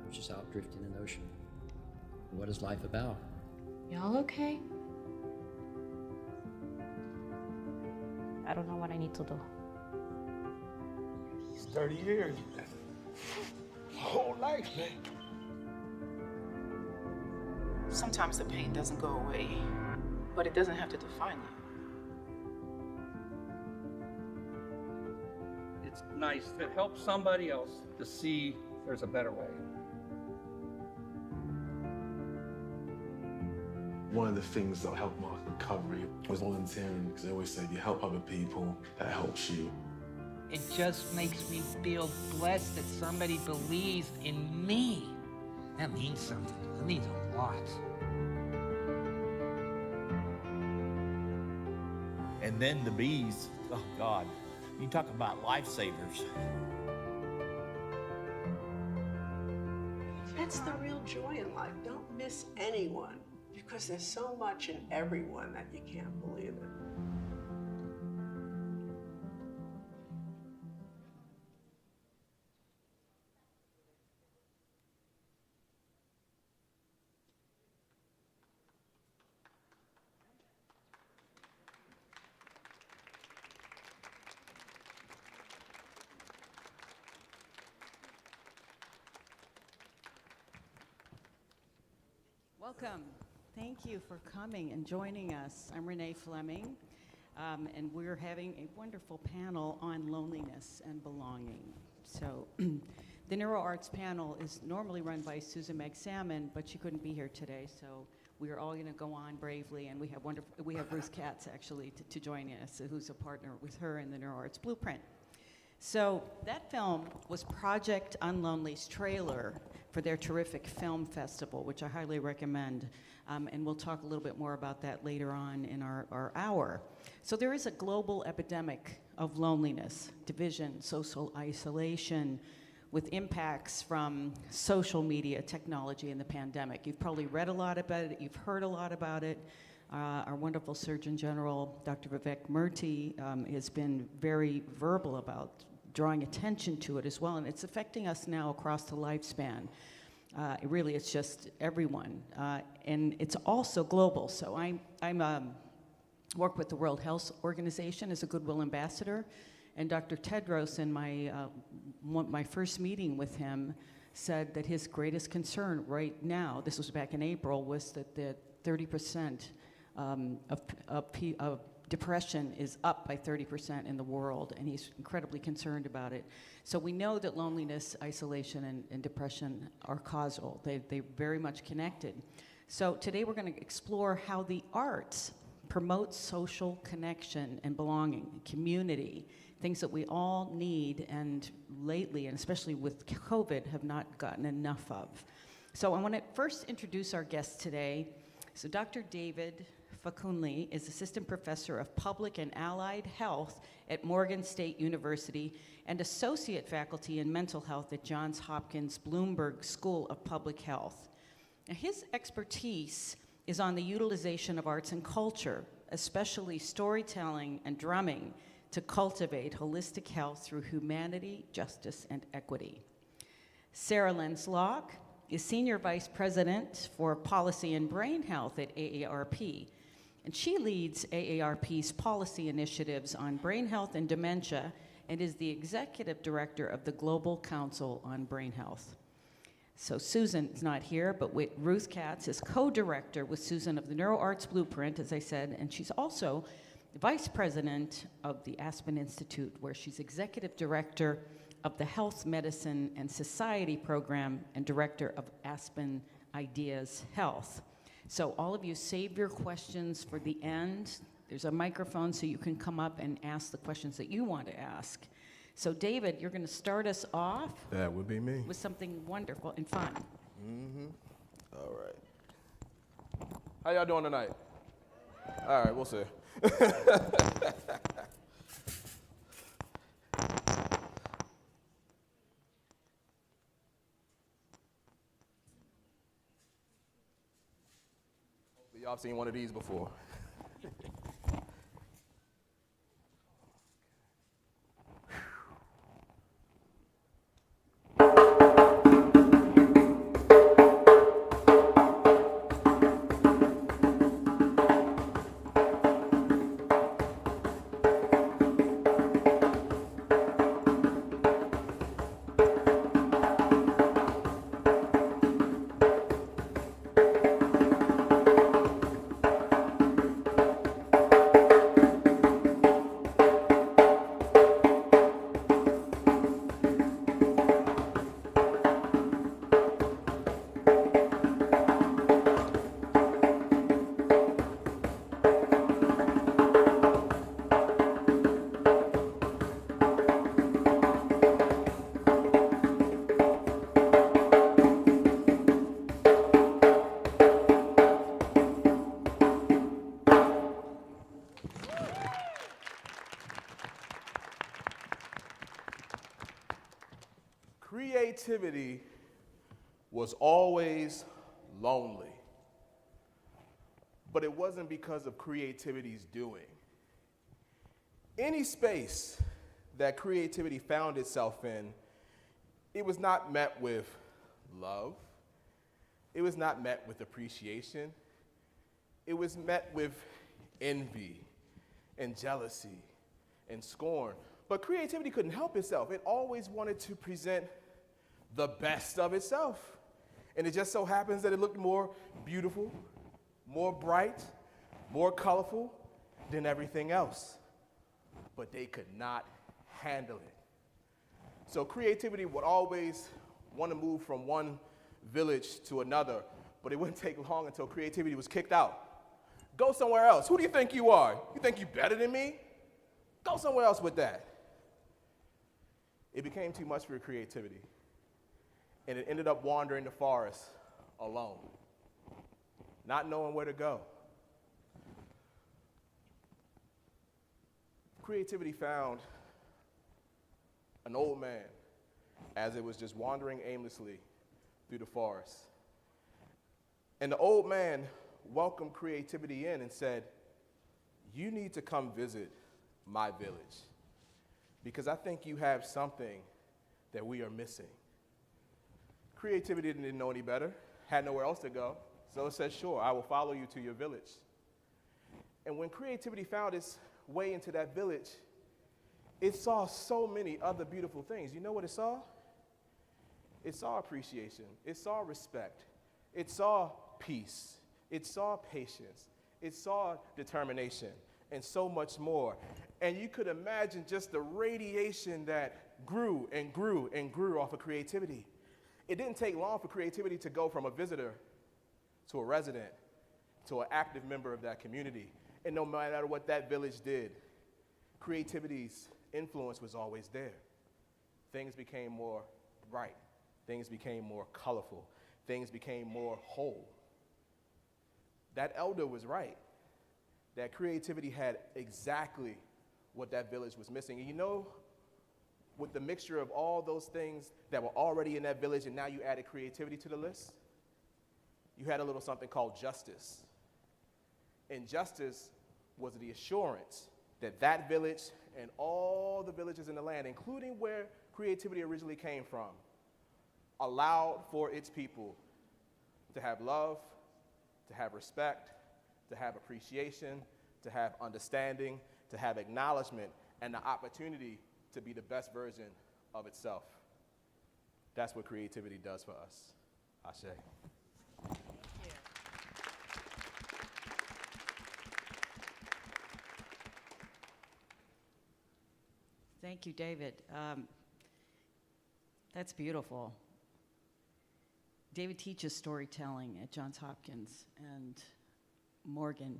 was just out drifting in the ocean. What is life about? Y'all okay? I don't know what I need to do. It's 30 years. Whole life, man. Sometimes the pain doesn't go away, but it doesn't have to define you. It's nice to help somebody else to see there's a better way. One of the things that helped my recovery was volunteering, because they always said you help other people, that helps you. It just makes me feel blessed that somebody believes in me. That means something. It means a lot. And then the bees, oh God, you talk about lifesavers. That's the real joy in life. Don't miss anyone, because there's so much in everyone that you can't believe it. Welcome. Thank you for coming and joining us. I'm Renée Fleming, and we're having a wonderful panel on loneliness and belonging. So the NeuroArts panel is normally run by Susan Magsamen, but she couldn't be here today, so we are all going to go on bravely, and we have Ruth Katz actually to join us, who's a partner with her in the NeuroArts Blueprint. So that film was Project Unlonely's trailer for their terrific film festival, which I highly recommend. And we'll talk a little bit more about that later on in our hour. So there is a global epidemic of loneliness, division, social isolation, with impacts from social media, technology, and the pandemic. You've probably read a lot about it, you've heard a lot about it. Our wonderful Surgeon General, Dr. Vivek Murthy, has been very verbal about drawing attention to it as well, and it's affecting us now across the lifespan. Really, it's just everyone, and it's also global. So I'm work with the World Health Organization as a Goodwill ambassador, and Dr. Tedros, in my first meeting with him, said that his greatest concern right now, this was back in April, was that the 30% of depression is up by 30% in the world, and he's incredibly concerned about it. So we know that loneliness, isolation, and depression are causal. They're very much connected. So today we're going to explore how the arts promote social connection and belonging, community, things that we all need, and lately, and especially with COVID, have not gotten enough of. So I want to first introduce our guest today. So Dr. David Fakunle is Assistant Professor of Public and Allied Health at Morgan State University and Associate Faculty in Mental Health at Johns Hopkins Bloomberg School of Public Health. Now, his expertise is on the utilization of arts and culture, especially storytelling and drumming, to cultivate holistic health through humanity, justice, and equity. Sarah Lenslock is Senior Vice President for Policy and Brain Health at AARP, and she leads AARP's policy initiatives on brain health and dementia and is the Executive Director of the Global Council on Brain Health. So Susan is not here, but Ruth Katz is co-director with Susan of the NeuroArts Blueprint, as I said, and she's also the Vice President of the Aspen Institute, where she's Executive Director of the Health, Medicine, and Society Program and Director of Aspen Ideas Health. So all of you, save your questions for the end. There's a microphone so you can come up and ask the questions that you want to ask. So David, you're going to start us off. That would be me. With something wonderful and fun. Mm-hmm. All right. How y'all doing tonight? All right, we'll see. Y'all seen one of these before. Creativity was always lonely. But it wasn't because of creativity's doing. Any space that creativity found itself in, it was not met with love. It was not met with appreciation. It was met with envy and jealousy and scorn. But creativity couldn't help itself. It always wanted to present the best of itself. And it just so happens that it looked more beautiful, more bright, more colorful than everything else. But they could not handle it. So creativity would always want to move from one village to another, but it wouldn't take long until creativity was kicked out. Go somewhere else. Who do you think you are? You think you're better than me? Go somewhere else with that. It became too much for creativity, and it ended up wandering the forest alone, not knowing where to go. Creativity found an old man as it was just wandering aimlessly through the forest. And the old man welcomed creativity in and said, "You need to come visit my village because I think you have something that we are missing." Creativity didn't know any better, had nowhere else to go, so it said, "Sure, I will follow you to your village." And when creativity found its way into that village, it saw so many other beautiful things. You know what it saw? It saw appreciation. It saw respect. It saw peace. It saw patience. It saw determination and so much more. And you could imagine just the radiation that grew and grew and grew off of creativity. It didn't take long for creativity to go from a visitor to a resident to an active member of that community. And no matter what that village did, creativity's influence was always there. Things became more bright. Things became more colorful. Things became more whole. That elder was right. That creativity had exactly what that village was missing. And you know, with the mixture of all those things that were already in that village and now you added creativity to the list, you had a little something called justice. And justice was the assurance that that village and all the villages in the land, including where creativity originally came from, allowed for its people to have love, to have respect, to have appreciation, to have understanding, to have acknowledgement, and the opportunity to be the best version of itself. That's what creativity does for us. Ashe. Thank you, David. That's beautiful. David teaches storytelling at Johns Hopkins and Morgan,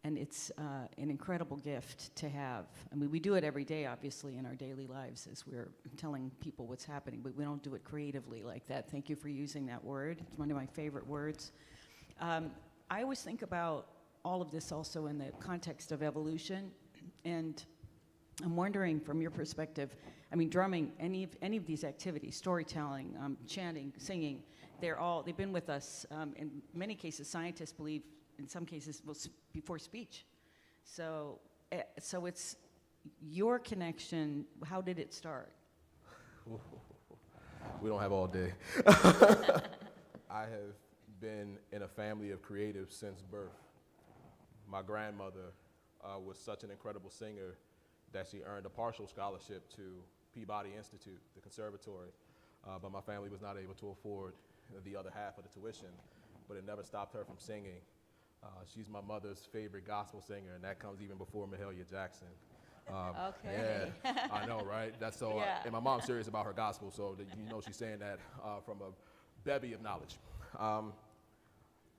and it's an incredible gift to have. I mean, we do it every day, obviously, in our daily lives as we're telling people what's happening, but we don't do it creatively like that. Thank you for using that word. It's one of my favorite words. I always think about all of this also in the context of evolution, and I'm wondering, from your perspective, I mean, drumming, any of these activities, storytelling, chanting, singing, they've been with us. In many cases, scientists believe, in some cases, before speech. So it's your connection. How did it start? We don't have all day. I have been in a family of creatives since birth. My grandmother was such an incredible singer that she earned a partial scholarship to Peabody Institute, the conservatory, but my family was not able to afford the other half of the tuition, but it never stopped her from singing. She's my mother's favorite gospel singer, and that comes even before Mahalia Jackson. Okay. Yeah, I know, right? That's so. Yeah. And my mom's serious about her gospel, so that, you know, she's saying that from a bevy of knowledge.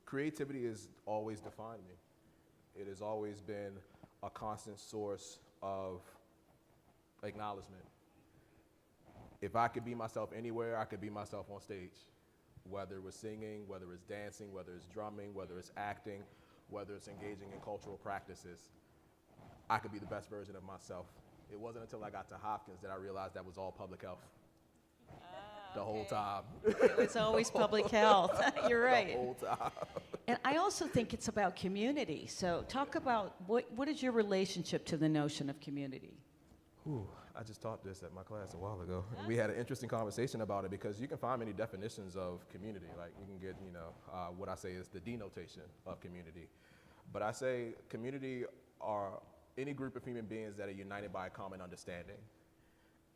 Creativity has always defined me. It has always been a constant source of acknowledgement. If I could be myself anywhere, I could be myself on stage. Whether it was singing, whether it's dancing, whether it's drumming, whether it's acting, whether it's engaging in cultural practices, I could be the best version of myself. It wasn't until I got to Hopkins that I realized that was all public health. the whole time. It's always public health. You're right. The whole time. And I also think it's about community. So talk about what is your relationship to the notion of community? Ooh, I just taught this at my class a while ago. We had an interesting conversation about it because you can find many definitions of community. Like you can get, what I say is the denotation of community. But I say community are any group of human beings that are united by a common understanding.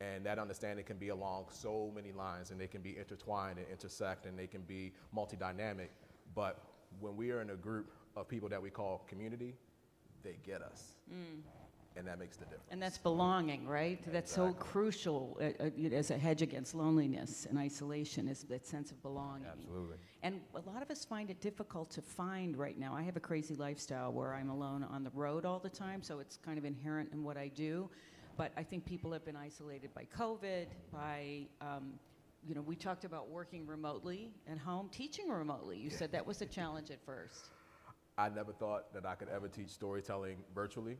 And that understanding can be along so many lines, and they can be intertwined and intersect, and they can be multi-dynamic. But when we are in a group of people that we call community, they get us. And that makes the difference. And that's belonging, right? Yeah, that's exactly. so crucial as a hedge against loneliness and isolation, is that sense of belonging. Absolutely. And a lot of us find it difficult to find right now. I have a crazy lifestyle where I'm alone on the road all the time, so it's kind of inherent in what I do. But I think people have been isolated by COVID, by, we talked about working remotely at home, teaching remotely. You said that was a challenge at first. I never thought that I could ever teach storytelling virtually,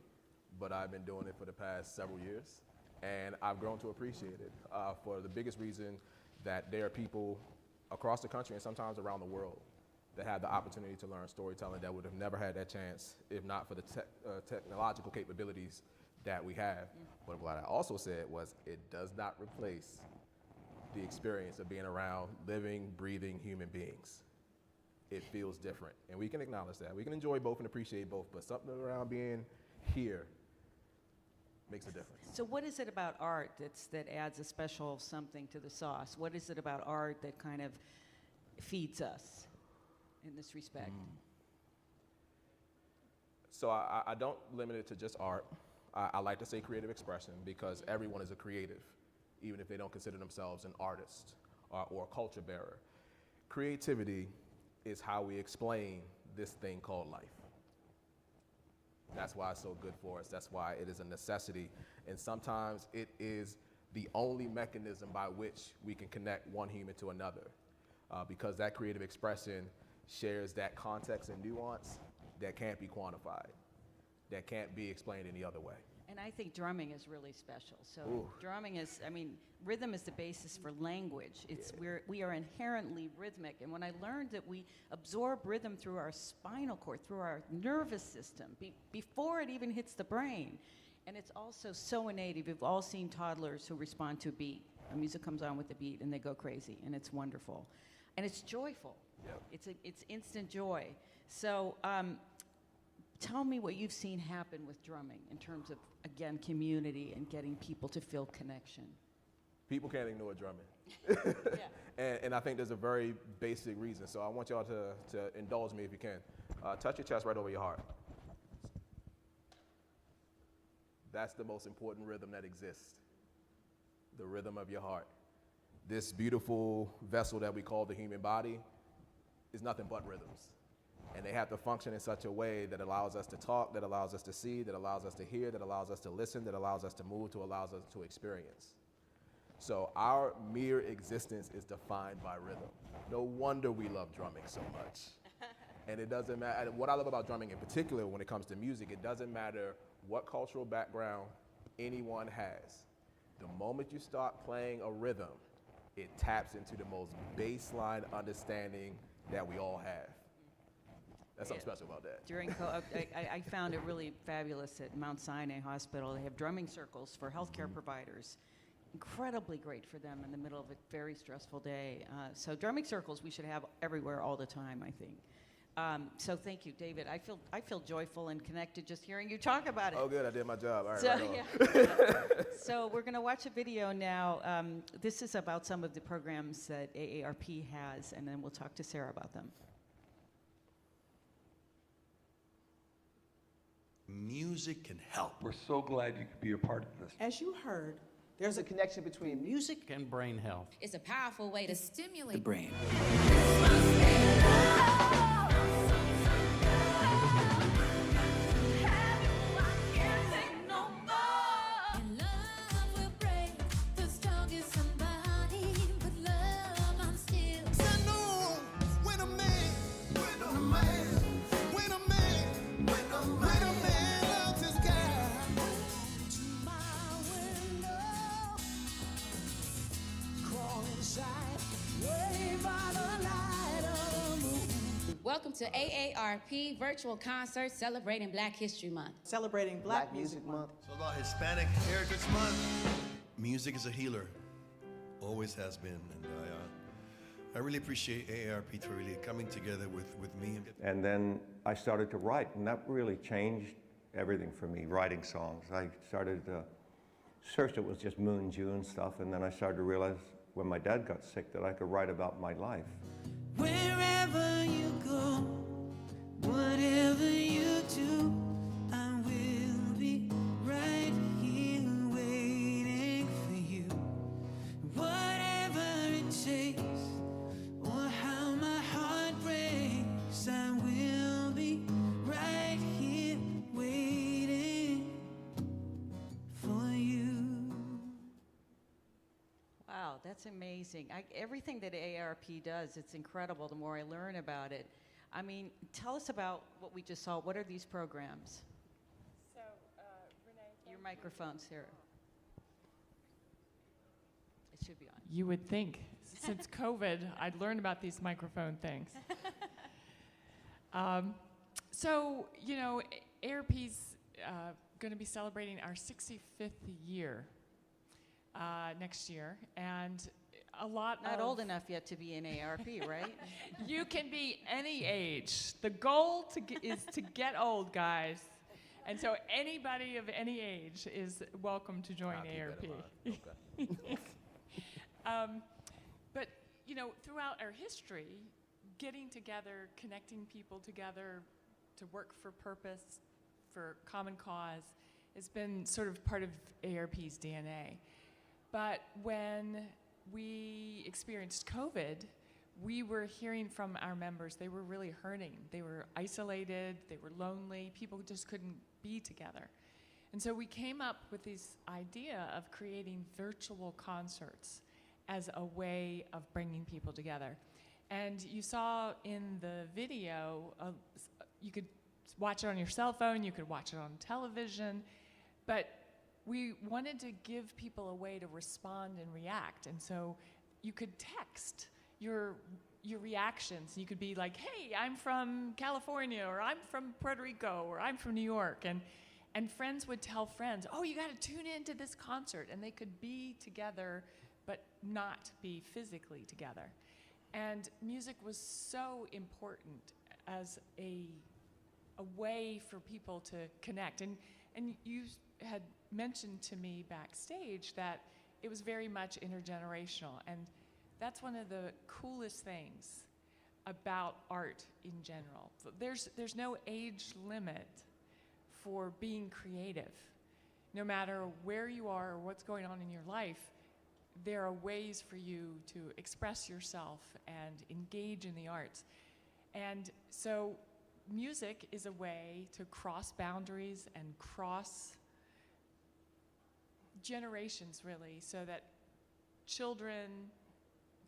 but I've been doing it for the past several years, and I've grown to appreciate it for the biggest reason that there are people across the country and sometimes around the world that have the opportunity to learn storytelling that would have never had that chance if not for the technological capabilities that we have. But what I also said was it does not replace the experience of being around living, breathing human beings. It feels different, and we can acknowledge that. We can enjoy both and appreciate both, but something around being here makes a difference. So what is it about art that adds a special something to the sauce? What is it about art that kind of feeds us in this respect? So I don't limit it to just art. I like to say creative expression because everyone is a creative, even if they don't consider themselves an artist or a culture bearer. Creativity is how we explain this thing called life. That's why it's so good for us. That's why it is a necessity. And sometimes it is the only mechanism by which we can connect one human to another, because that creative expression shares that context and nuance that can't be quantified, that can't be explained any other way. And I think drumming is really special. So Ooh. drumming is, rhythm is the basis for language. We are inherently rhythmic. And when I learned that we absorb rhythm through our spinal cord, through our nervous system, before it even hits the brain. And it's also so innate. We've all seen toddlers who respond to a beat. The music comes on with the beat and they go crazy, and it's wonderful. And it's joyful. Yep. It's instant joy. So tell me what you've seen happen with drumming in terms of, again, community and getting people to feel connection. People can't ignore drumming. Yeah. and I think there's a very basic reason. So I want y'all to indulge me if you can. Touch your chest right over your heart. That's the most important rhythm that exists, the rhythm of your heart. This beautiful vessel that we call the human body is nothing but rhythms. And they have to function in such a way that allows us to talk, that allows us to see, that allows us to hear, that allows us to listen, that allows us to move, that allows us to experience. So our mere existence is defined by rhythm. No wonder we love drumming so much. And it doesn't matter, what I love about drumming in particular when it comes to music, it doesn't matter what cultural background anyone has. The moment you start playing a rhythm, it taps into the most baseline understanding that we all have. That's something special about that. During I found it really fabulous at Mount Sinai Hospital. They have drumming circles for healthcare providers. Incredibly great for them in the middle of a very stressful day. So drumming circles we should have everywhere all the time, I think. So thank you, David. I feel joyful and connected just hearing you talk about it. Oh, good. I did my job. All right, so, right on. So we're going to watch a video now. This is about some of the programs that AARP has, and then we'll talk to Sarah about them. Music can help. We're so glad you could be a part of this. As you heard, there's a connection between music and brain health. It's a powerful way to stimulate The brain. Welcome to AARP Virtual Concert celebrating Black History Month. Celebrating Black Music Month. So about Hispanic Heritage Month. Music is a healer, always has been, and I really appreciate AARP for really coming together with me. And then I started to write, and that really changed everything for me, writing songs. I started to first it was just Moon June stuff, and then I started to realize when my dad got sick that I could write about my life. Wherever you go, whatever you do, I will be right here waiting for you. Whatever it takes, or how my heart breaks, I will be right here waiting for you. Wow, that's amazing. Everything that AARP does, it's incredible the more I learn about it. I mean, tell us about what we just saw. What are these programs? So, Renee, your microphone's here. It should be on. You would think, since COVID, I'd learned about these microphone things. So, you know, AARP's going to be celebrating our 65th year next year, and a lot Not old enough yet to be in AARP, right? You can be any age. The goal is to get old, guys. And so anybody of any age is welcome to join AARP. Okay. But, you know, throughout our history, getting together, connecting people together to work for purpose, for common cause, has been sort of part of AARP's DNA. But when we experienced COVID, we were hearing from our members they were really hurting. They were isolated, they were lonely, people just couldn't be together. And so we came up with this idea of creating virtual concerts as a way of bringing people together. And you saw in the video, you could watch it on your cell phone, you could watch it on television, but we wanted to give people a way to respond and react. And so you could text your reactions. You could be like, hey, I'm from California, or I'm from Puerto Rico, or I'm from New York. And friends would tell friends, oh, you got to tune into this concert. And they could be together, but not be physically together. And music was so important as a way for people to connect. And you had mentioned to me backstage that it was very much intergenerational, and that's one of the coolest things about art in general. There's no age limit for being creative. No matter where you are or what's going on in your life, there are ways for you to express yourself and engage in the arts. And so music is a way to cross boundaries and cross generations, really, so that children,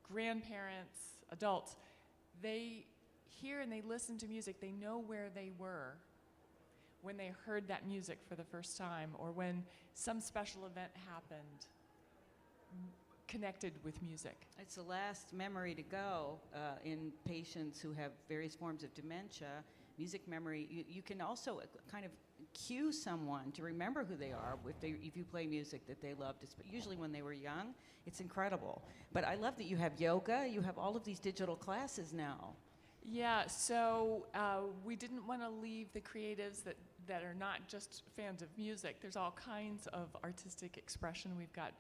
grandparents, adults, they hear and they listen to music. They know where they were when they heard that music for the first time, or when some special event happened connected with music. It's the last memory to go in patients who have various forms of dementia. Music memory, you can also kind of cue someone to remember who they are if you play music that they loved, usually when they were young. It's incredible. But I love that you have yoga, you have all of these digital classes now. Yeah, so we didn't want to leave the creatives that are not just fans of music. There's all kinds of artistic expression. We've got,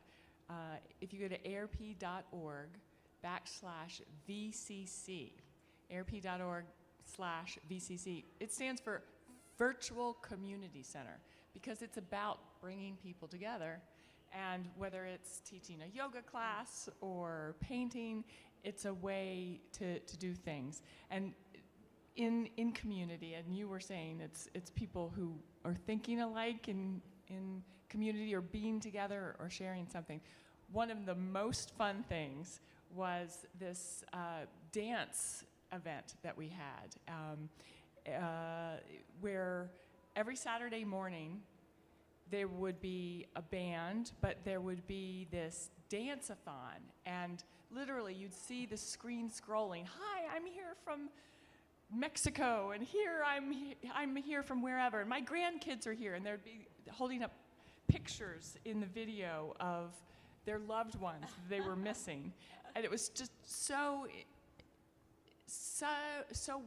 if you go to AARP.org/VCC, AARP.org/VCC, it stands for Virtual Community Center, because it's about bringing people together. And whether it's teaching a yoga class or painting, it's a way to do things. And in community, and you were saying it's people who are thinking alike in community, or being together, or sharing something. One of the most fun things was this dance event that we had, where every Saturday morning there would be a band, but there would be this dance-a-thon, and literally you'd see the screen scrolling. Hi, I'm here from Mexico, and here I'm here from wherever, and my grandkids are here, and they'd be holding up pictures in the video of their loved ones they were missing, and it was just so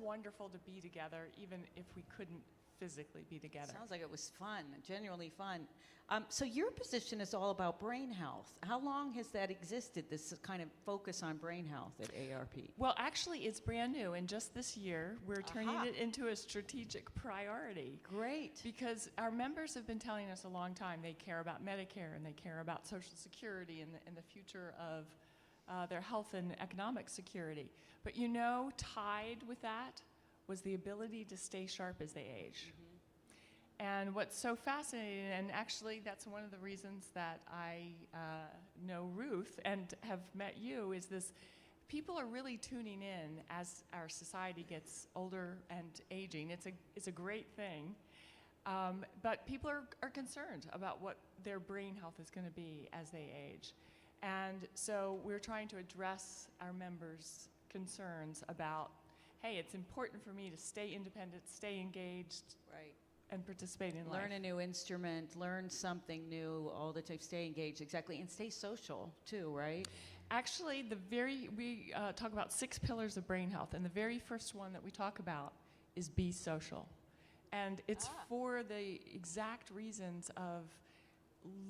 wonderful to be together, even if we couldn't physically be together. Sounds like it was fun, genuinely fun. So your position is all about brain health. How long has that existed, this kind of focus on brain health at AARP? Well, actually, it's brand new, and just this year, we're turning it into a strategic priority. Great. Because our members have been telling us a long time they care about Medicare, and they care about Social Security and the future of their health and economic security. But you know, tied with that was the ability to stay sharp as they age. And what's so fascinating, and actually that's one of the reasons that I know Ruth and have met you, is this: people are really tuning in as our society gets older and aging. It's a great thing, but people are concerned about what their brain health is going to be as they age. And so we're trying to address our members' concerns about, hey, it's important for me to stay independent, stay engaged, right, and participate in life. Learn a new instrument, learn something new all the time, stay engaged, exactly, and stay social too, right? Actually, we talk about 6 pillars of brain health, and the very first one that we talk about is be social. And it's for the exact reasons of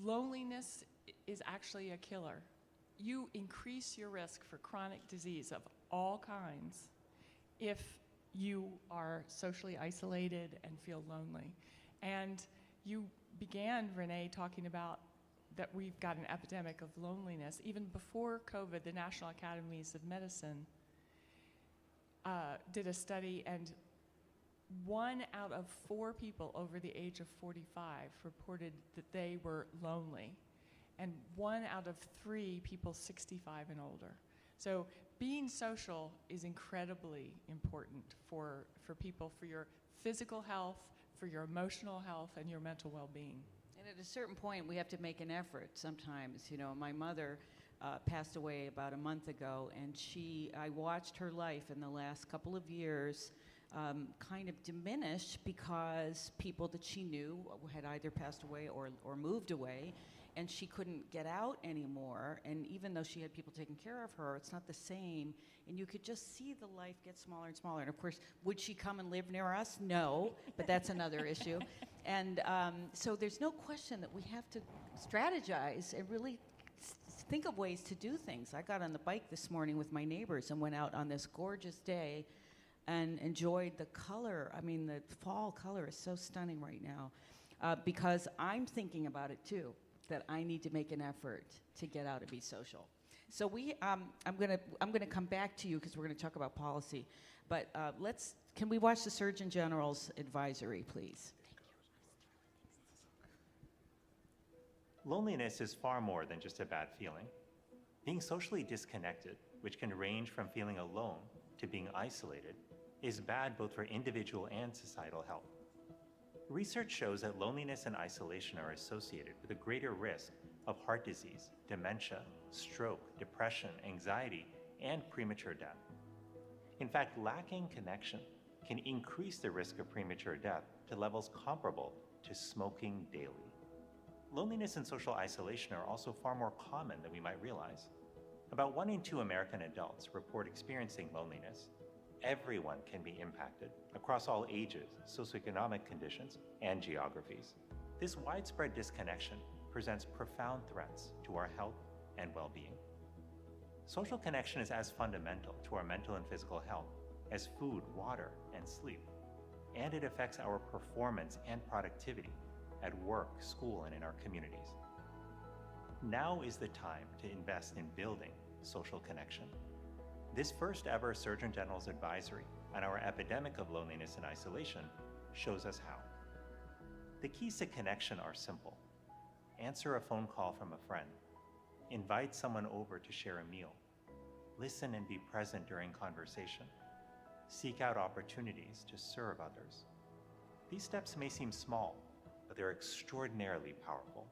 loneliness is actually a killer. You increase your risk for chronic disease of all kinds if you are socially isolated and feel lonely. And you began, Renée, talking about that we've got an epidemic of loneliness. Even before COVID, the National Academies of Medicine did a study, and 1 out of 4 people over the age of 45 reported that they were lonely, and 1 out of 3 people 65 and older. So being social is incredibly important for people, for your physical health, for your emotional health, and your mental well-being. And at a certain point, we have to make an effort sometimes. You know, my mother passed away about a month ago, and I watched her life in the last couple of years kind of diminish because people that she knew had either passed away or moved away, and she couldn't get out anymore. And even though she had people taking care of her, it's not the same. And you could just see the life get smaller and smaller. And of course, would she come and live near us? No, but that's another issue. And so there's no question that we have to strategize and really think of ways to do things. I got on the bike this morning with my neighbors and went out on this gorgeous day and enjoyed the color. I mean, the fall color is so stunning right now because I'm thinking about it too, that I need to make an effort to get out and be social. So I'm gonna come back to you because we're gonna talk about policy, but can we watch the Surgeon General's advisory, please? Loneliness is far more than just a bad feeling. Being socially disconnected, which can range from feeling alone to being isolated, is bad both for individual and societal health. Research shows that loneliness and isolation are associated with a greater risk of heart disease, dementia, stroke, depression, anxiety, and premature death. In fact, lacking connection can increase the risk of premature death to levels comparable to smoking daily. Loneliness and social isolation are also far more common than we might realize. About 1 in 2 American adults report experiencing loneliness. Everyone can be impacted across all ages, socioeconomic conditions, and geographies. This widespread disconnection presents profound threats to our health and well-being. Social connection is as fundamental to our mental and physical health as food, water, and sleep, and it affects our performance and productivity at work, school, and in our communities. Now is the time to invest in building social connection. This first ever Surgeon General's advisory on our epidemic of loneliness and isolation shows us how. The keys to connection are simple. Answer a phone call from a friend. Invite someone over to share a meal. Listen and be present during conversation. Seek out opportunities to serve others. These steps may seem small, but they're extraordinarily powerful.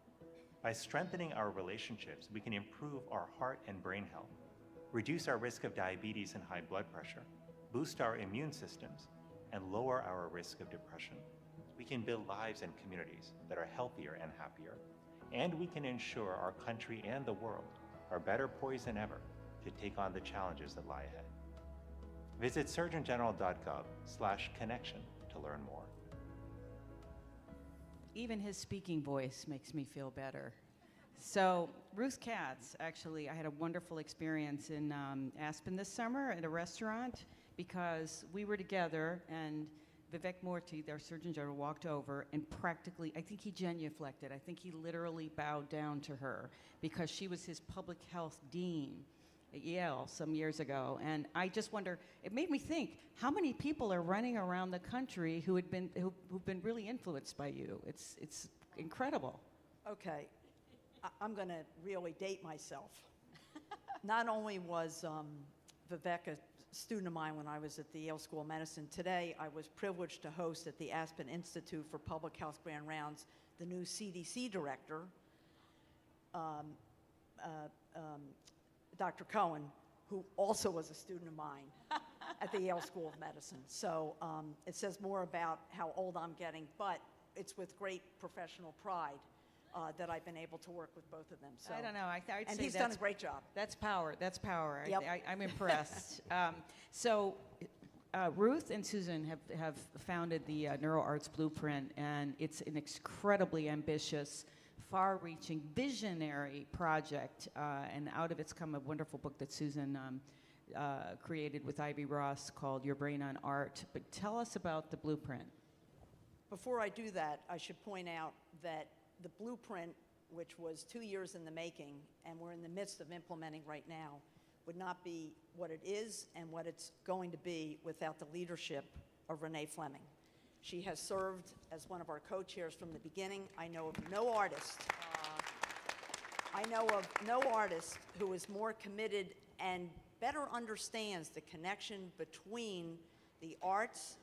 By strengthening our relationships, we can improve our heart and brain health, reduce our risk of diabetes and high blood pressure, boost our immune systems, and lower our risk of depression. We can build lives and communities that are healthier and happier, and we can ensure our country and the world are better poised than ever to take on the challenges that lie ahead. Visit surgeongeneral.gov/connection to learn more. Even his speaking voice makes me feel better. So Ruth Katz, actually, I had a wonderful experience in Aspen this summer at a restaurant because we were together and Vivek Murthy, their Surgeon General, walked over and practically, I think he genuflected. I think he literally bowed down to her because she was his public health dean at Yale some years ago. And I just wonder, it made me think, how many people are running around the country who've been really influenced by you? It's incredible. Okay, I'm going to really date myself. Not only was Vivek a student of mine when I was at the Yale School of Medicine, today I was privileged to host at the Aspen Institute for Public Health Grand Rounds the new CDC director, Dr. Cohen, who also was a student of mine at the Yale School of Medicine. So it says more about how old I'm getting, but it's with great professional pride that I've been able to work with both of them. So, I don't know. I'd and say he's done a great job. That's power. That's power. Yep. I'm impressed. So Ruth and Susan have founded the NeuroArts Blueprint, and it's an incredibly ambitious, far-reaching, visionary project. And out of it's come a wonderful book that Susan created with Ivy Ross called Your Brain on Art. But tell us about the Blueprint. Before I do that, I should point out that the Blueprint, which was 2 years in the making, and we're in the midst of implementing right now, would not be what it is and what it's going to be without the leadership of Renée Fleming. She has served as one of our co-chairs from the beginning. I know of no artist who is more committed and better understands the connection between the arts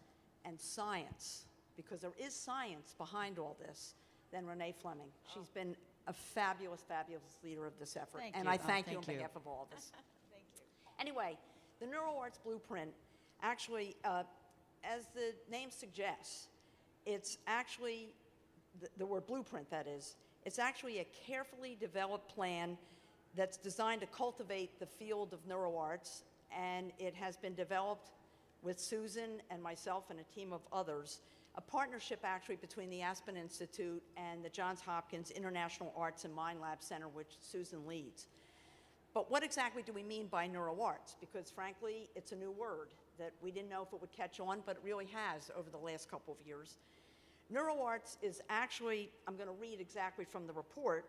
and science, because there is science behind all this, than Renée Fleming. She's been a fabulous, fabulous leader of this effort. Thank and you. I thank you on Thank you. behalf of all of us. Thank you. Anyway, the NeuroArts Blueprint, actually, as the name suggests, it's actually, the word blueprint that is, it's actually a carefully developed plan that's designed to cultivate the field of neuroarts, and it has been developed with Susan and myself and a team of others, a partnership actually between the Aspen Institute and the Johns Hopkins International Arts and Mind Lab Center, which Susan leads. But what exactly do we mean by neuroarts? Because frankly, it's a new word that we didn't know if it would catch on, but it really has over the last couple of years. NeuroArts is actually, I'm going to read exactly from the report,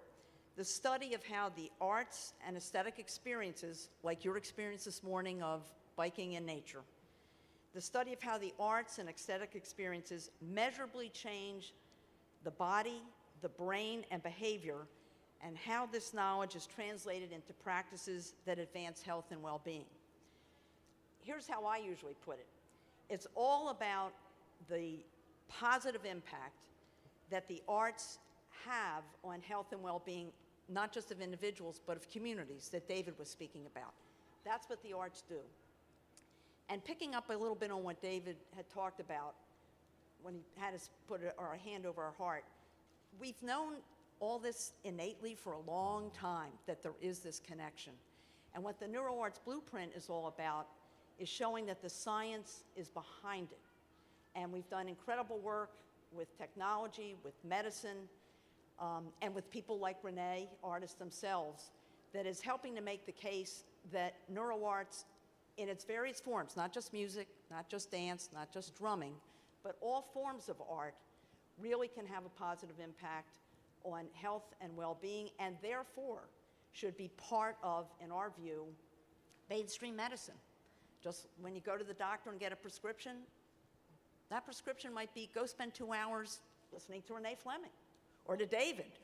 the study of how the arts and aesthetic experiences, like your experience this morning of biking in nature, the study of how the arts and aesthetic experiences measurably change the body, the brain, and behavior, and how this knowledge is translated into practices that advance health and well-being. Here's how I usually put it. It's all about the positive impact that the arts have on health and well-being, not just of individuals, but of communities that David was speaking about. That's what the arts do. And picking up a little bit on what David had talked about when he had us put our hand over our heart, we've known all this innately for a long time, that there is this connection. And what the NeuroArts Blueprint is all about is showing that the science is behind it. And we've done incredible work with technology, with medicine, and with people like Renée, artists themselves, that is helping to make the case that neuroarts in its various forms, not just music, not just dance, not just drumming, but all forms of art really can have a positive impact on health and well-being, and therefore should be part of, in our view, mainstream medicine. Just when you go to the doctor and get a prescription, that prescription might be go spend 2 hours listening to Renée Fleming, or to David,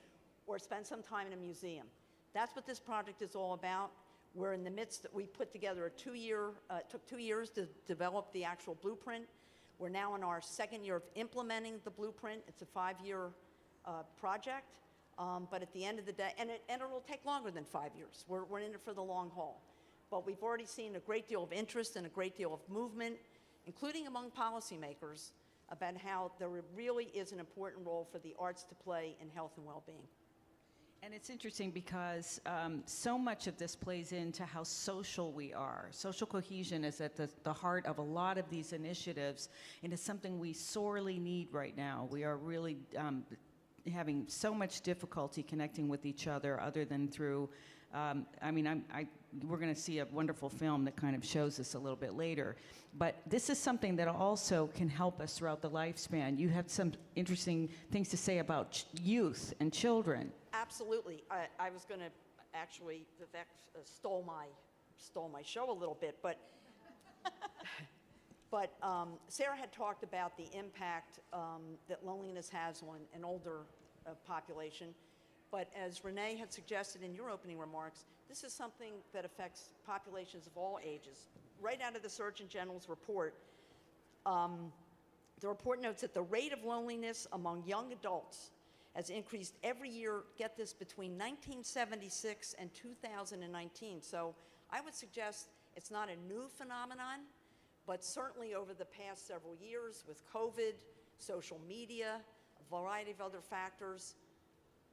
or spend some time in a museum. That's what this project is all about. We're in the midst, we put together a it took 2 years to develop the actual blueprint. We're now in our second year of implementing the blueprint. It's a 5-year project. But at the end of the day, and it'll take longer than 5 years. We're in it for the long haul. But we've already seen a great deal of interest and a great deal of movement, including among policymakers, about how there really is an important role for the arts to play in health and well-being. And it's interesting because so much of this plays into how social we are. Social cohesion is at the heart of a lot of these initiatives, and it's something we sorely need right now. We are really having so much difficulty connecting with each other than through, we're going to see a wonderful film that kind of shows this a little bit later. But this is something that also can help us throughout the lifespan. You have some interesting things to say about youth and children. Absolutely. I was going to actually, Vivek stole my show a little bit, but Sarah had talked about the impact that loneliness has on an older population. But as Renée had suggested in your opening remarks, this is something that affects populations of all ages. Right out of the Surgeon General's report, the report notes that the rate of loneliness among young adults has increased every year, get this, between 1976 and 2019. So I would suggest it's not a new phenomenon, but certainly over the past several years with COVID, social media, a variety of other factors,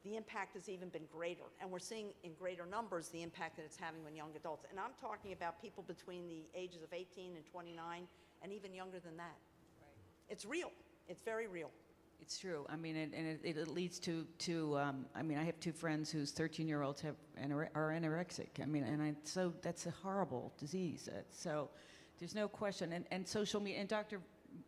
the impact has even been greater. And we're seeing in greater numbers the impact that it's having on young adults. And I'm talking about people between the ages of 18 and 29 and even younger than that. Right. It's real. It's very real. It's true. I mean, it leads to I have two friends whose 13-year-olds are anorexic. I mean, so that's a horrible disease. So there's no question. And social media, and Dr.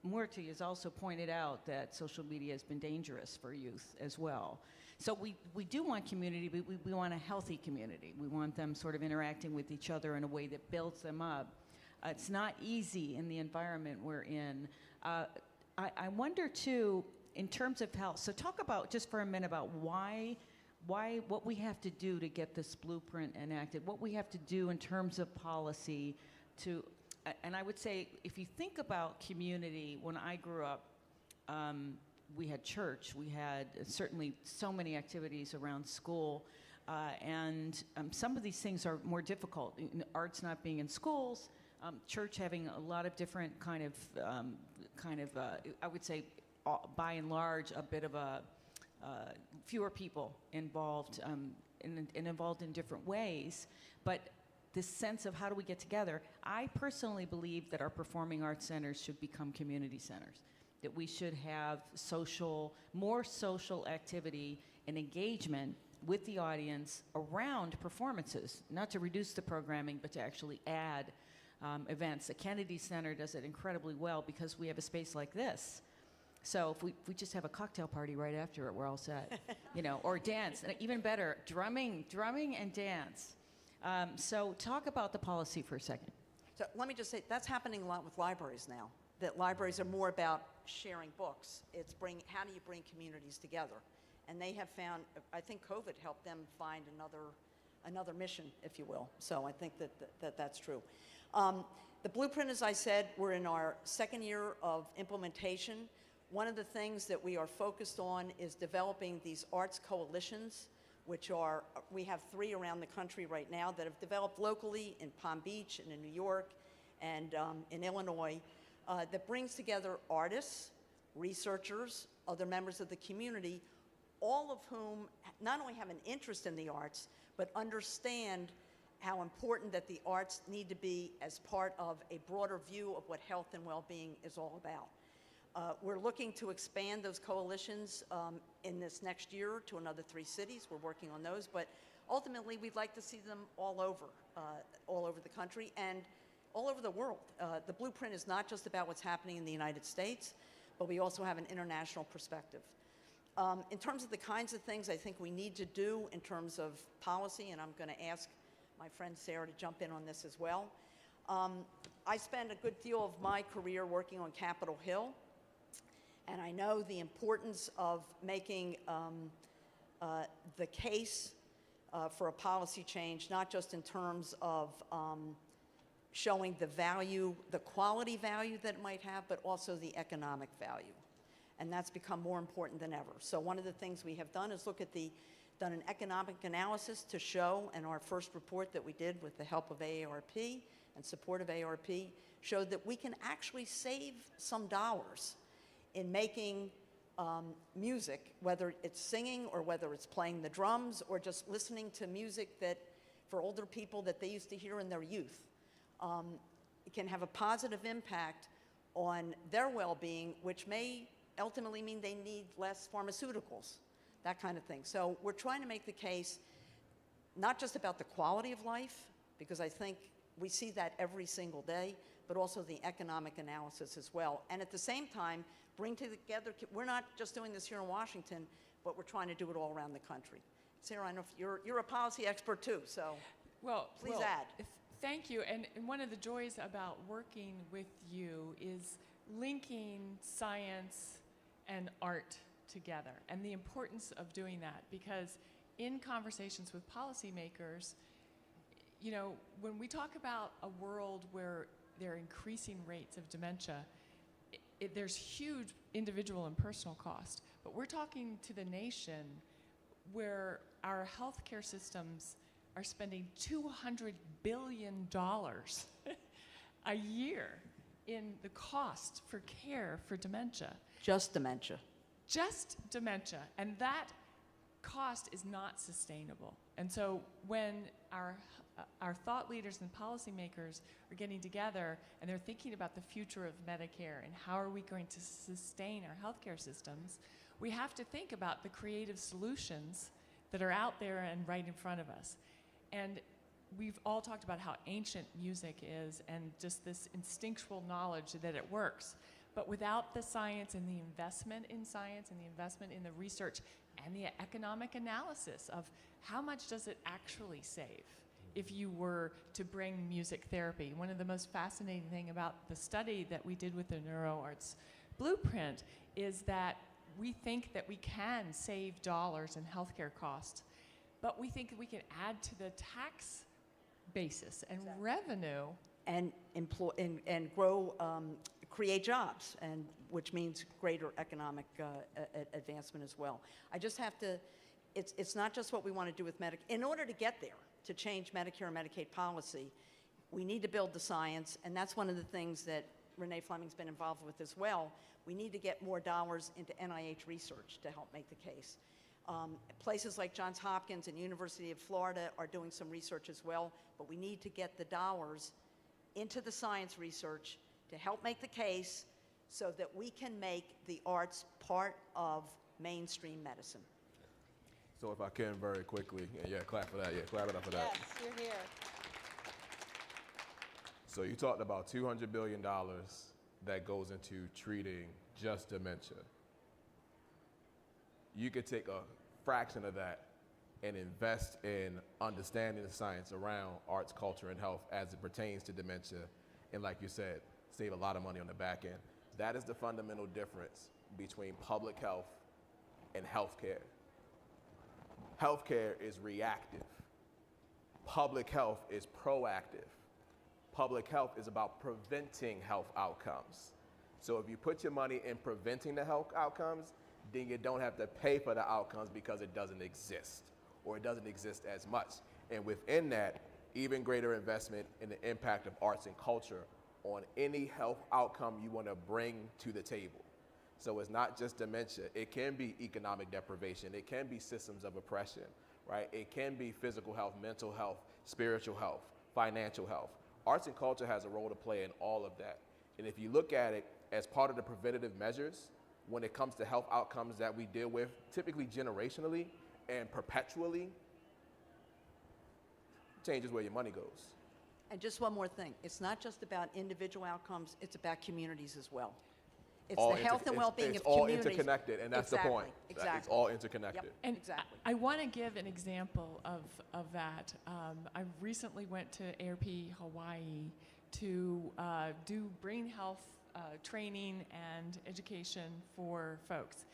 Murthy has also pointed out that social media has been dangerous for youth as well. So we do want community, but we want a healthy community. We want them sort of interacting with each other in a way that builds them up. It's not easy in the environment we're in. I wonder, too, in terms of health, so talk about, just for a minute, about what we have to do to get this blueprint enacted, what we have to do in terms of policy to, and I would say, if you think about community, when I grew up, we had church, we had certainly so many activities around school, and some of these things are more difficult. Arts not being in schools, church having a lot of different kind of I would say, by and large, a bit of a fewer people involved and involved in different ways, but this sense of how do we get together. I personally believe that our performing arts centers should become community centers, that we should have more social activity and engagement with the audience around performances, not to reduce the programming, but to actually add events. The Kennedy Center does it incredibly well because we have a space like this. So if we just have a cocktail party right after it, we're all set, or dance, even better, drumming and dance. So talk about the policy for a second. So let me just say, that's happening a lot with libraries now, that libraries are more about sharing books. It's how do you bring communities together? And they have found, I think COVID helped them find another mission, if you will. So I think that's true. The blueprint, as I said, we're in our second year of implementation. One of the things that we are focused on is developing these arts coalitions, we have 3 around the country right now that have developed locally in Palm Beach and in New York and in Illinois, that brings together artists, researchers, other members of the community, all of whom not only have an interest in the arts, but understand how important that the arts need to be as part of a broader view of what health and well-being is all about. We're looking to expand those coalitions in this next year to another 3 cities. We're working on those, but ultimately we'd like to see them all over the country and all over the world. The blueprint is not just about what's happening in the United States, but we also have an international perspective. In terms of the kinds of things I think we need to do in terms of policy, and I'm going to ask my friend Sarah to jump in on this as well. I spent a good deal of my career working on Capitol Hill, and I know the importance of making the case for a policy change, not just in terms of showing the value, the quality value that it might have, but also the economic value. And that's become more important than ever. So one of the things we have done is look at the done an economic analysis to show, and our first report that we did with the help of AARP and support of AARP showed that we can actually save some dollars in making music, whether it's singing or whether it's playing the drums or just listening to music that for older people that they used to hear in their youth. It can have a positive impact on their well-being, which may ultimately mean they need less pharmaceuticals, that kind of thing. So we're trying to make the case not just about the quality of life, because I think we see that every single day, but also the economic analysis as well. And at the same time, bring together, we're not just doing this here in Washington, but we're trying to do it all around the country. Sarah, I know you're a policy expert too, so please add. Thank you. And one of the joys about working with you is linking science and art together, and the importance of doing that, because in conversations with policymakers, you know, when we talk about a world where there are increasing rates of dementia, there's huge individual and personal cost. But we're talking to the nation where our healthcare systems are spending $200 billion a year in the cost for care for dementia. Just dementia. Just dementia. And that cost is not sustainable. And so when our thought leaders and policymakers are getting together and they're thinking about the future of Medicare and how are we going to sustain our healthcare systems, we have to think about the creative solutions that are out there and right in front of us. And we've all talked about how ancient music is and just this instinctual knowledge that it works. But without the science and the investment in science and the investment in the research and the economic analysis of how much does it actually save if you were to bring music therapy. One of the most fascinating things about the study that we did with the NeuroArts Blueprint is that we think that we can save dollars in healthcare costs, but we think that we can add to the tax basis and revenue and employ and grow, create jobs, and which means greater economic advancement as well. I just have to. It's not just what we want to do with Medicare. In order to get there, to change Medicare and Medicaid policy, we need to build the science, and that's one of the things that Renée Fleming's been involved with as well. We need to get more dollars into NIH research to help make the case. Places like Johns Hopkins and University of Florida are doing some research as well, but we need to get the dollars into the science research to help make the case so that we can make the arts part of mainstream medicine. So if I can very quickly, yeah, clap for that, yeah, clap it up for that. Yes, you're here. So you talked about $200 billion that goes into treating just dementia. You could take a fraction of that and invest in understanding the science around arts, culture, and health as it pertains to dementia, and like you said, save a lot of money on the back end. That is the fundamental difference between public health and healthcare. Healthcare is reactive. Public health is proactive. Public health is about preventing health outcomes. So if you put your money in preventing the health outcomes, then you don't have to pay for the outcomes because it doesn't exist, or it doesn't exist as much. And within that, even greater investment in the impact of arts and culture on any health outcome you want to bring to the table. So it's not just dementia. It can be economic deprivation. It can be systems of oppression, right? It can be physical health, mental health, spiritual health, financial health. Arts and culture has a role to play in all of that. And if you look at it as part of the preventative measures, when it comes to health outcomes that we deal with, typically generationally and perpetually, changes where your money goes. And just one more thing. It's not just about individual outcomes, it's about communities as well. It's the health and well-being of communities. It's all interconnected, and that's the point. Exactly. It's all interconnected. Yep, and exactly. I want to give an example of that. I recently went to AARP Hawaii to do brain health training and education for folks.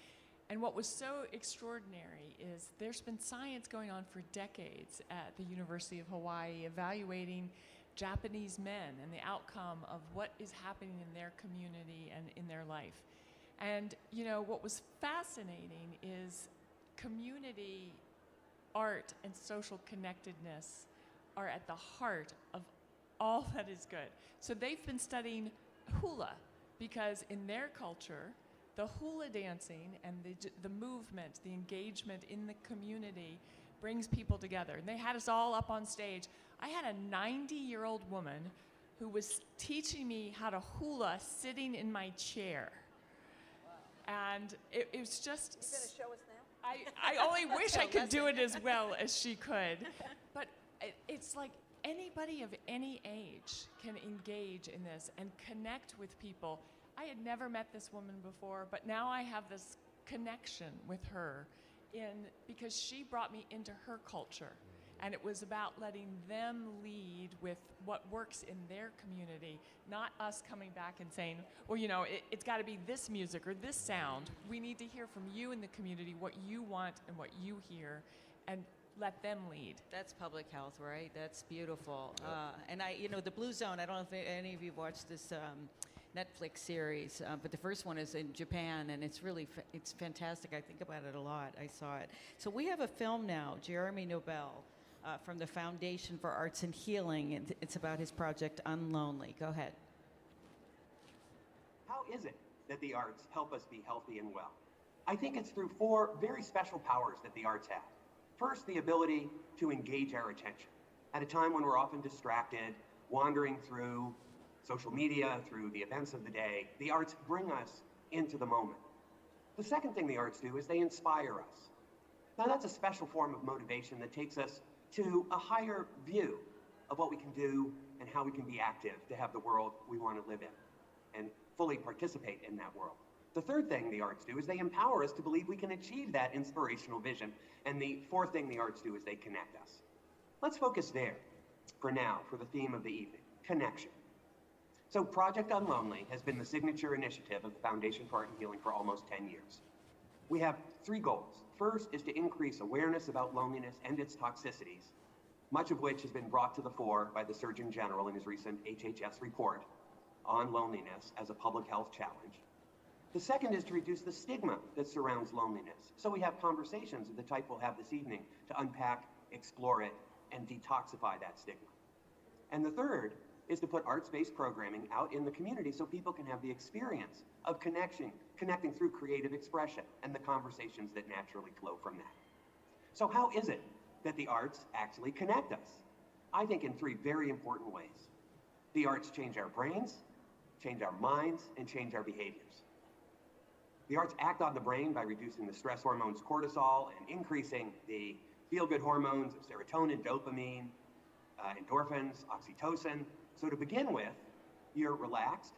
And what was so extraordinary is there's been science going on for decades at the University of Hawaii evaluating Japanese men and the outcome of what is happening in their community and in their life. And you know, what was fascinating is community art and social connectedness are at the heart of all that is good. So they've been studying hula because in their culture, the hula dancing and the movement, the engagement in the community brings people together. And they had us all up on stage. I had a 90-year-old woman who was teaching me how to hula sitting in my chair. And it was just... You going to show us now? I only wish I could do it as well as she could. But it's like anybody of any age can engage in this and connect with people. I had never met this woman before, but now I have this connection with her because she brought me into her culture. And it was about letting them lead with what works in their community, not us coming back and saying, well, you know, it's got to be this music or this sound. We need to hear from you in the community what you want and what you hear, and let them lead. That's public health, right? That's beautiful. And the Blue Zone, I don't know if any of you watched this Netflix series, but the first one is in Japan, and it's really, it's fantastic. I think about it a lot. I saw it. So we have a film now, Jeremy Nobel, from the Foundation for Arts and Healing, and it's about his project Unlonely. Go ahead. How is it that the arts help us be healthy and well? I think it's through 4 very special powers that the arts have. First, the ability to engage our attention. At a time when we're often distracted, wandering through social media, through the events of the day, the arts bring us into the moment. The second thing the arts do is they inspire us. Now that's a special form of motivation that takes us to a higher view of what we can do and how we can be active to have the world we want to live in and fully participate in that world. The third thing the arts do is they empower us to believe we can achieve that inspirational vision. And the fourth thing the arts do is they connect us. Let's focus there for now, for the theme of the evening, connection. So Project Unlonely has been the signature initiative of the Foundation for Art and Healing for almost 10 years. We have 3 goals. First is to increase awareness about loneliness and its toxicities, much of which has been brought to the fore by the Surgeon General in his recent HHS report on loneliness as a public health challenge. The second is to reduce the stigma that surrounds loneliness. So we have conversations of the type we'll have this evening to unpack, explore it, and detoxify that stigma. And the third is to put arts-based programming out in the community so people can have the experience of connecting through creative expression and the conversations that naturally flow from that. So how is it that the arts actually connect us? I think in 3 very important ways. The arts change our brains, change our minds, and change our behaviors. The arts act on the brain by reducing the stress hormones cortisol and increasing the feel-good hormones of serotonin, dopamine, endorphins, oxytocin. So to begin with, you're relaxed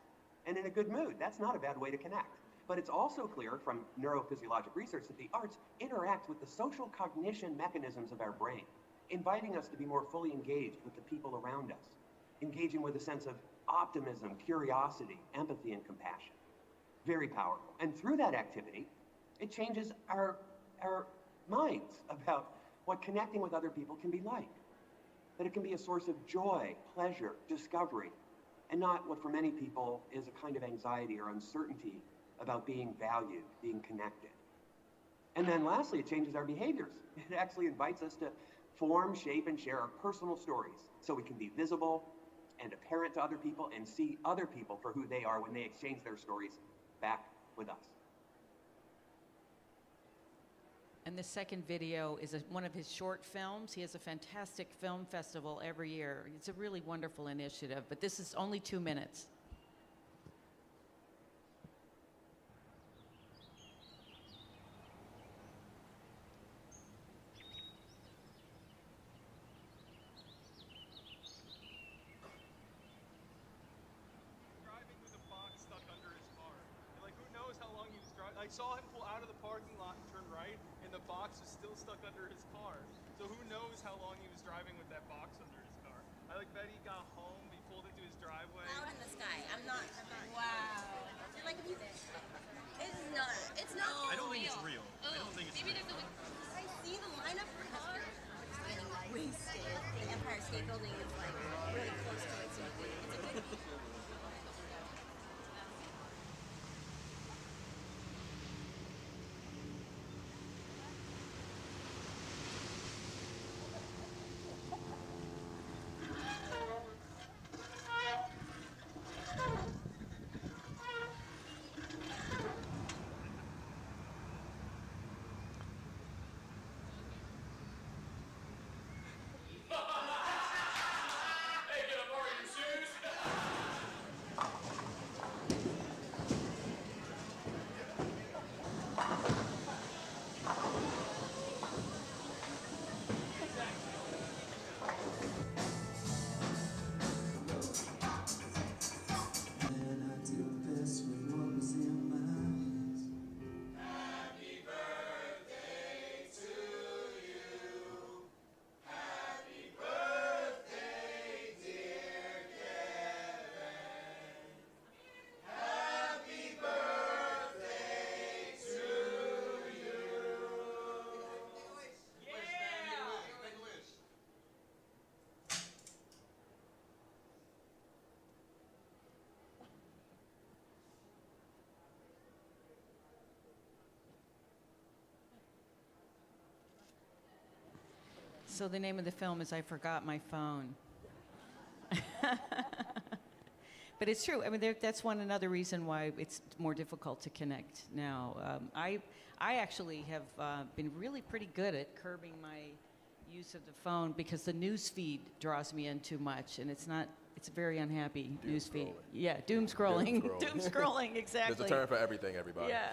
and in a good mood. That's not a bad way to connect. But it's also clear from neurophysiologic research that the arts interact with the social cognition mechanisms of our brain, inviting us to be more fully engaged with the people around us, engaging with a sense of optimism, curiosity, empathy, and compassion. Very powerful. And through that activity, it changes our minds about what connecting with other people can be like. That it can be a source of joy, pleasure, discovery, and not what for many people is a kind of anxiety or uncertainty about being valued, being connected. And then lastly, it changes our behaviors. It actually invites us to form, shape, and share our personal stories so we can be visible and apparent to other people and see other people for who they are when they exchange their stories back with us. And the second video is one of his short films. He has a fantastic film festival every year. It's a really wonderful initiative, but this is only 2 minutes. I saw him pull out of the parking lot and turn right, and the box was still stuck under his car. So who knows how long he was driving with that box under his car. I bet he got home, he pulled into his driveway. Out in the sky. I'm not wow. Like, it's not I don't think it's real. Oh, I don't think it's maybe real. There's I see the lineup for cars. It's getting wasted. The Empire State Building is like really close to it, so it's a good So the name of the film is I Forgot My Phone. But it's true. I mean, that's another reason why it's more difficult to connect now. I actually have been really pretty good at curbing my use of the phone because the news feed draws me in too much, and it's a very unhappy news feed. Yeah, doom scrolling. Doom scrolling, exactly. There's a term for everything, everybody. Yeah.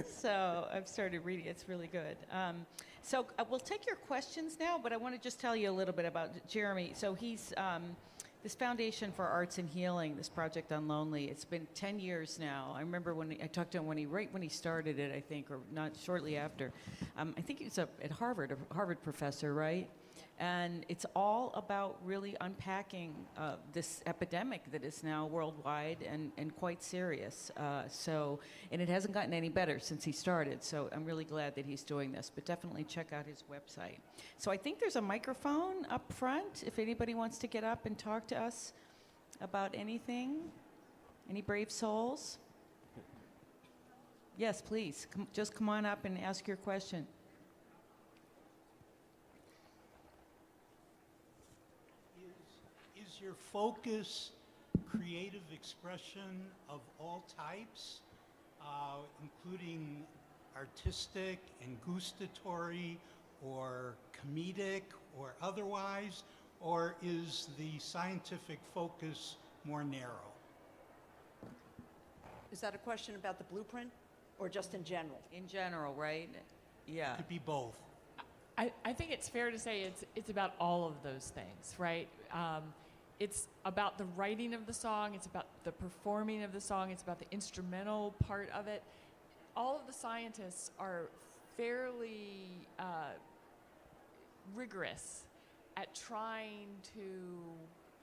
So I've started reading. It's really good. So we'll take your questions now, but I want to just tell you a little bit about Jeremy. So he's this Foundation for Arts and Healing, this project Unlonely. It's been 10 years now. I remember when I talked to him right when he started it, I think, or not shortly after. I think he was at Harvard, a Harvard professor, right? And it's all about really unpacking this epidemic that is now worldwide and quite serious. And it hasn't gotten any better since he started. So I'm really glad that he's doing this. But definitely check out his website. So I think there's a microphone up front if anybody wants to get up and talk to us about anything. Any brave souls? Yes, please. Just come on up and ask your question. Is your focus creative expression of all types, including artistic and gustatory or comedic or otherwise, or is the scientific focus more narrow? Is that a question about the blueprint or just in general? In general, right? Yeah. It could be both. I think it's fair to say it's about all of those things, right? It's about the writing of the song, it's about the performing of the song, it's about the instrumental part of it. All of the scientists are fairly rigorous at trying to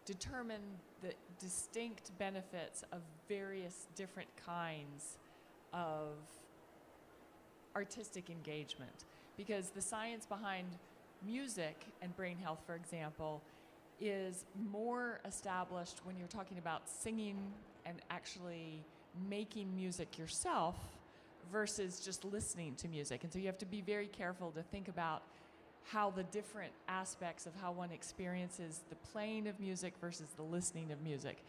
determine the distinct benefits of various different kinds of artistic engagement. Because the science behind music and brain health, for example, is more established when you're talking about singing and actually making music yourself versus just listening to music. And so you have to be very careful to think about how the different aspects of how one experiences the playing of music versus the listening of music.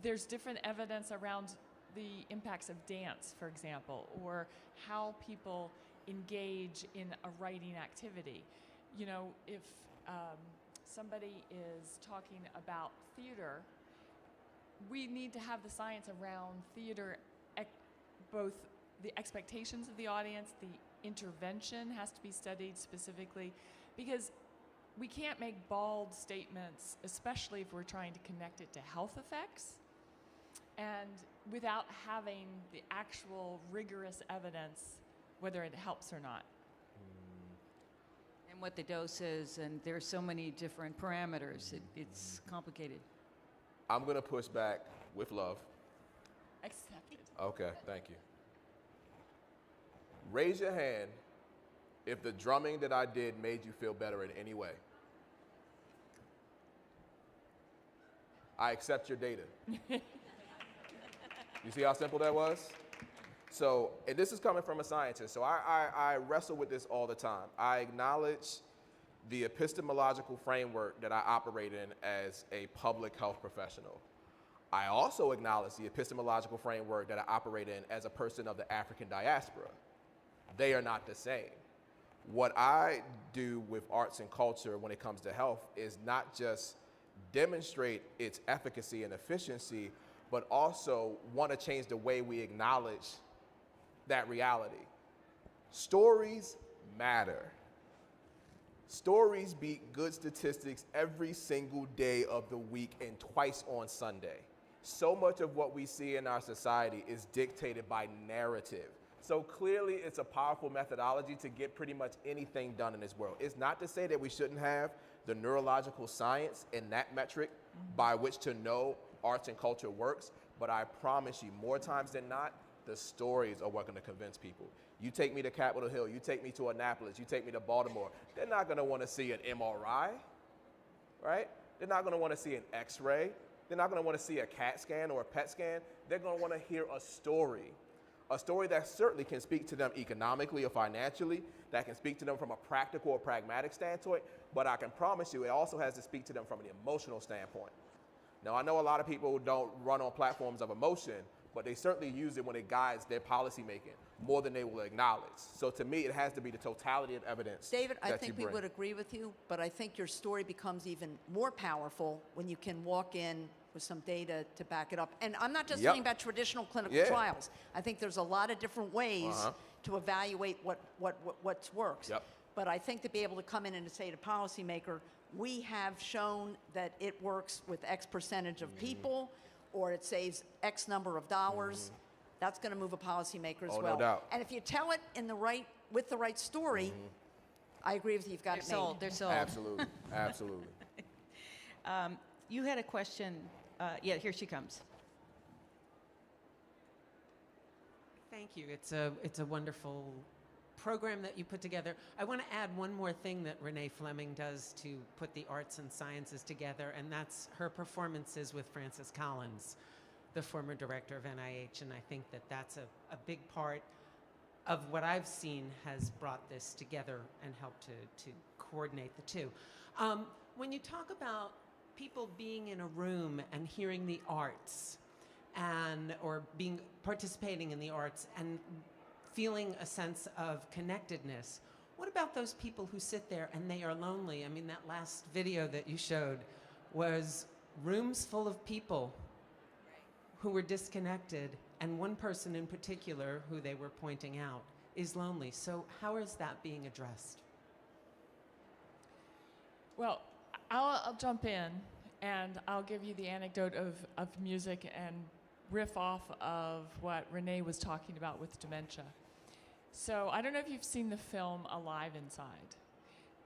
There's different evidence around the impacts of dance, for example, or how people engage in a writing activity. You know, if somebody is talking about theater, we need to have the science around theater, both the expectations of the audience, the intervention has to be studied specifically, because we can't make bald statements, especially if we're trying to connect it to health effects, and without having the actual rigorous evidence whether it helps or not. And what the dose is, and there's so many different parameters. It's complicated. I'm going to push back with love. Accepted. Okay, thank you. Raise your hand if the drumming that I did made you feel better in any way. I accept your data. You see how simple that was? So, and this is coming from a scientist, so I wrestle with this all the time. I acknowledge the epistemological framework that I operate in as a public health professional. I also acknowledge the epistemological framework that I operate in as a person of the African diaspora. They are not the same. What I do with arts and culture when it comes to health is not just demonstrate its efficacy and efficiency, but also want to change the way we acknowledge that reality. Stories matter. Stories beat good statistics every single day of the week and twice on Sunday. So much of what we see in our society is dictated by narrative. So clearly it's a powerful methodology to get pretty much anything done in this world. It's not to say that we shouldn't have the neurological science and that metric by which to know arts and culture works, but I promise you, more times than not, the stories are what are going to convince people. You take me to Capitol Hill, you take me to Annapolis, you take me to Baltimore, they're not going to want to see an MRI, right? They're not going to want to see an X-ray. They're not going to want to see a CAT scan or a PET scan. They're going to want to hear a story that certainly can speak to them economically or financially, that can speak to them from a practical or pragmatic standpoint, but I can promise you it also has to speak to them from an emotional standpoint. Now, I know a lot of people don't run on platforms of emotion, but they certainly use it when it guides their policy making more than they will acknowledge. So to me, it has to be the totality of evidence. David, I that think you we bring. would agree with you, but I think your story becomes even more powerful when you can walk in with some data to back it up. And I'm not just talking about traditional clinical trials. I think there's a lot of different ways to evaluate what works. But I think to be able to come in and to say to policymaker, we have shown that it works with X percentage of people, or it saves X number of dollars. That's going to move a policymaker as well. No doubt. And if you tell it in the with the right story, I agree with you. You've got it made. They're sold. Absolutely, absolutely. You had a question. Yeah, here she comes. Thank you. It's a wonderful program that you put together. I want to add one more thing that Renée Fleming does to put the arts and sciences together, and that's her performances with Francis Collins, the former director of NIH, and I think that that's a big part of what I've seen has brought this together and helped to coordinate the two. When you talk about people being in a room and hearing the arts, or participating in the arts and feeling a sense of connectedness, what about those people who sit there and they are lonely? I mean, that last video that you showed was rooms full of people who were disconnected, and one person in particular who they were pointing out is lonely. So how is that being addressed? Well, I'll jump in and I'll give you the anecdote of music and riff off of what Renée was talking about with dementia. So I don't know if you've seen the film Alive Inside,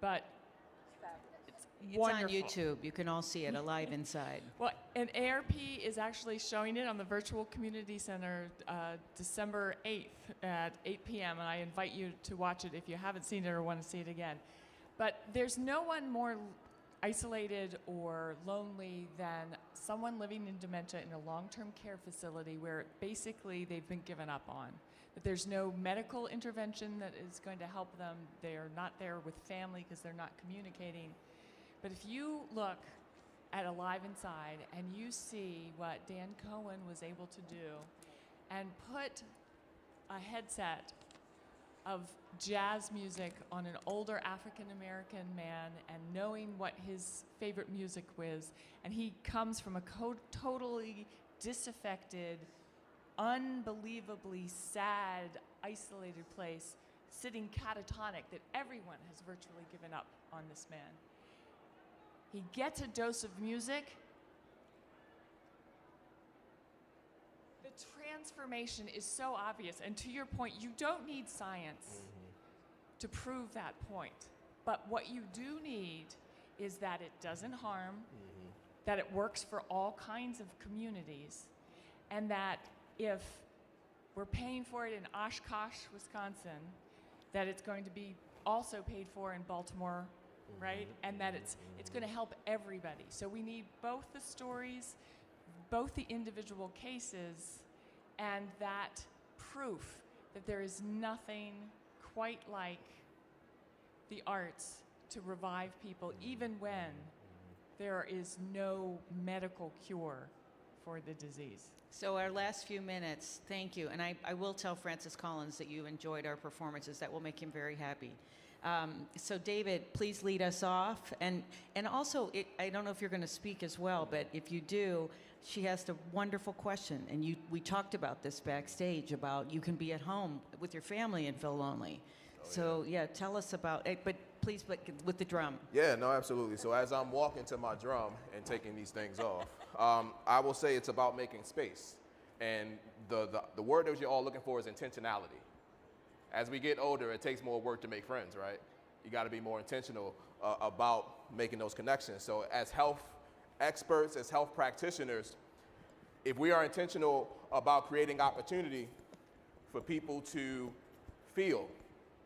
but It's wonderful. on YouTube. You can all see it, Alive Inside. Well, and AARP is actually showing it on the Virtual Community Center December 8th at 8 p.m., and I invite you to watch it if you haven't seen it or want to see it again. But there's no one more isolated or lonely than someone living in dementia in a long-term care facility where basically they've been given up on. That there's no medical intervention that is going to help them. They're not there with family because they're not communicating. But if you look at Alive Inside and you see what Dan Cohen was able to do and put a headset of jazz music on an older African-American man and knowing what his favorite music was, and he comes from a totally disaffected, unbelievably sad, isolated place, sitting catatonic, that everyone has virtually given up on this man. He gets a dose of music. The transformation is so obvious, and to your point, you don't need science to prove that point. But what you do need is that it doesn't harm, that it works for all kinds of communities, and that if we're paying for it in Oshkosh, Wisconsin, that it's going to be also paid for in Baltimore, right? And that it's going to help everybody. So we need both the stories, both the individual cases, and that proof that there is nothing quite like the arts to revive people, even when there is no medical cure for the disease. So our last few minutes, thank you. And I will tell Francis Collins that you enjoyed our performances. That will make him very happy. So David, please lead us off. And also, I don't know if you're going to speak as well, but if you do, she asked a wonderful question. And we talked about this backstage, about you can be at home with your family and feel lonely. So yeah, tell us about it, but please, with the drum. Yeah, no, absolutely. So as I'm walking to my drum and taking these things off, I will say it's about making space. And the word that you're all looking for is intentionality. As we get older, it takes more work to make friends, right? You got to be more intentional about making those connections. So as health experts, as health practitioners, if we are intentional about creating opportunity for people to feel,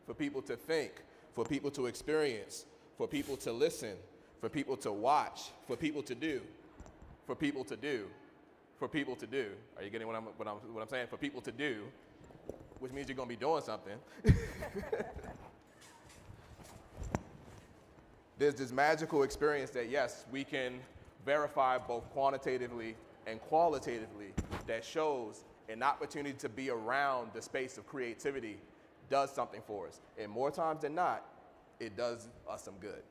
for people to think, for people to experience, for people to listen, for people to watch, for people to do, for people to do, for people to do. Are you getting what I'm saying? For people to do, which means you're going to be doing something. there's this magical experience that, yes, we can verify both quantitatively and qualitatively that shows an opportunity to be around the space of creativity does something for us. And more times than not, it does us some good.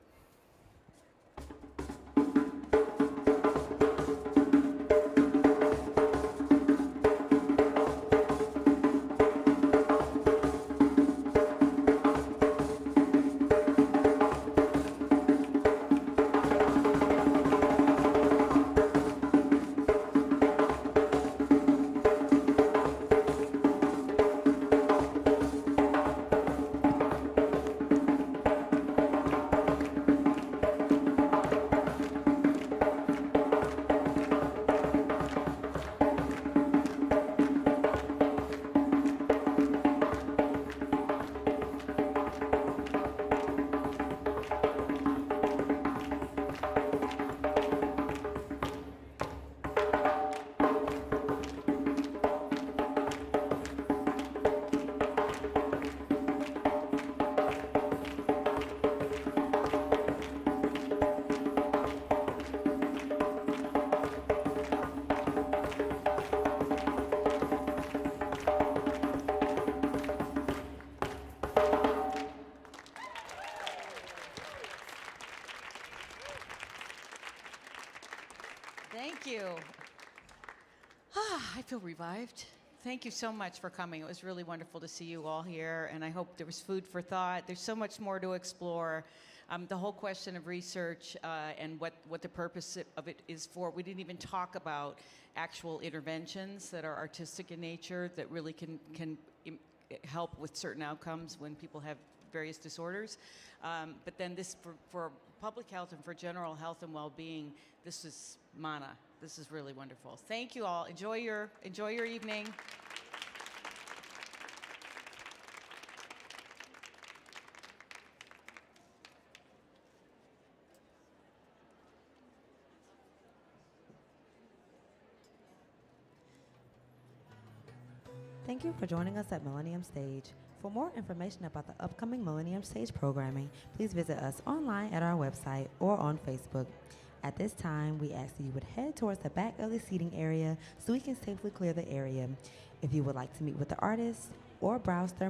Thank you. I feel revived. Thank you so much for coming. It was really wonderful to see you all here, and I hope there was food for thought. There's so much more to explore. The whole question of research and what the purpose of it is for. We didn't even talk about actual interventions that are artistic in nature that really can help with certain outcomes when people have various disorders. But then this, for public health and for general health and well-being, this is mana. This is really wonderful. Thank you all. Enjoy your evening. Thank you for joining us at Millennium Stage. For more information about the upcoming Millennium Stage programming, please visit us online at our website or on Facebook. At this time, we ask that you would head towards the back of the seating area so we can safely clear the area. If you would like to meet with the artists or browse their